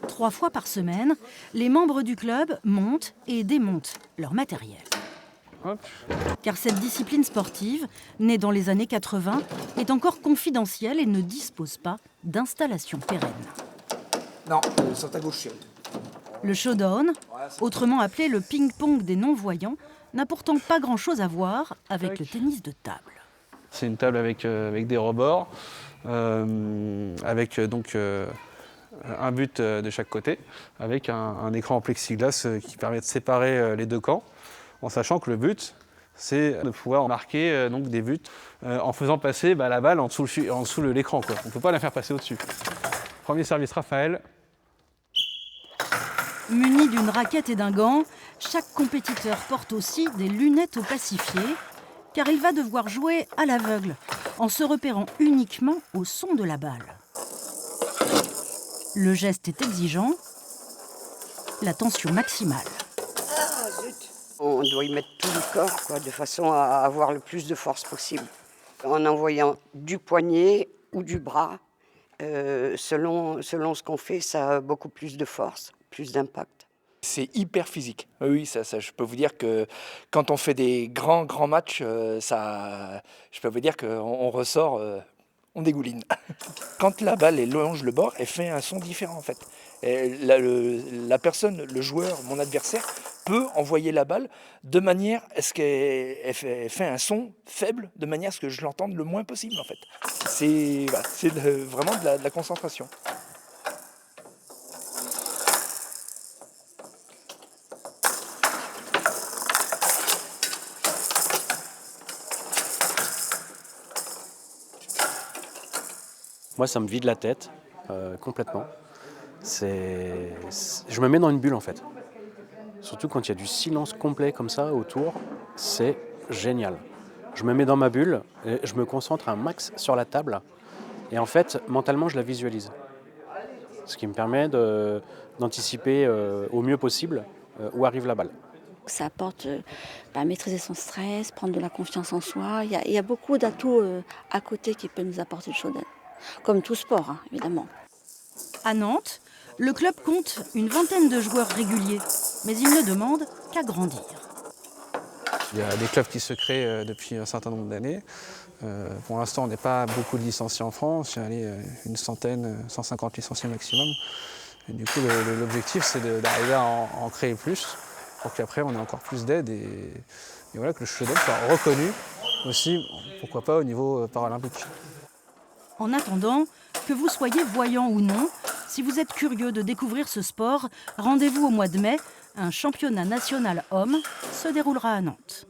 3 fois par semaine, les membres du club montent et démontent leur matériel. Hop. Car cette discipline sportive, née dans les années 80, est encore confidentielle et ne dispose pas d'installation pérenne. Non, sur ta gauche, chérie. Le showdown, autrement appelé le ping-pong des non-voyants, n'a pourtant pas grand-chose à voir avec le tennis de table. C'est une table avec des rebords, avec un but de chaque côté, avec un écran en plexiglas qui permet de séparer les deux camps, en sachant que le but, c'est de pouvoir marquer des buts en faisant passer la balle en dessous de l'écran. On ne peut pas la faire passer au-dessus. Premier service, Raphaël. Muni d'une raquette et d'un gant, chaque compétiteur porte aussi des lunettes opacifiées, car il va devoir jouer à l'aveugle, en se repérant uniquement au son de la balle. Le geste est exigeant, la tension maximale. On doit y mettre tout le corps, de façon à avoir le plus de force possible. En envoyant du poignet ou du bras, selon ce qu'on fait, ça a beaucoup plus de force, plus d'impact. C'est hyper physique. Oui, ça, je peux vous dire que quand on fait des grands matchs, je peux vous dire qu'on ressort, on dégouline. Quand la balle longe le bord, elle fait un son différent en fait. Et la personne, le joueur, mon adversaire, peut envoyer la balle de manière à ce qu'elle fait un son faible, de manière à ce que je l'entende le moins possible en fait. C'est vraiment de la concentration. Moi, ça me vide la tête complètement. Je me mets dans une bulle en fait. Surtout quand il y a du silence complet comme ça autour, c'est génial. Je me mets dans ma bulle, et je me concentre un max sur la table et en fait, mentalement, je la visualise. Ce qui me permet d'anticiper au mieux possible où arrive la balle. Ça apporte maîtriser son stress, prendre de la confiance en soi. Il y a beaucoup d'atouts à côté qui peuvent nous apporter le showdown. Comme tout sport, évidemment. À Nantes, le club compte une vingtaine de joueurs réguliers, mais il ne demande qu'à grandir. Il y a des clubs qui se créent depuis un certain nombre d'années. Pour l'instant, on n'est pas beaucoup de licenciés en France. Il y a une centaine, 150 licenciés maximum. Et du coup, l'objectif, c'est d'arriver à en créer plus, pour qu'après, on ait encore plus d'aide et voilà, que le showdown soit reconnu aussi, pourquoi pas, au niveau paralympique. En attendant, que vous soyez voyant ou non, si vous êtes curieux de découvrir ce sport, rendez-vous au mois de mai. Un championnat national homme se déroulera à Nantes.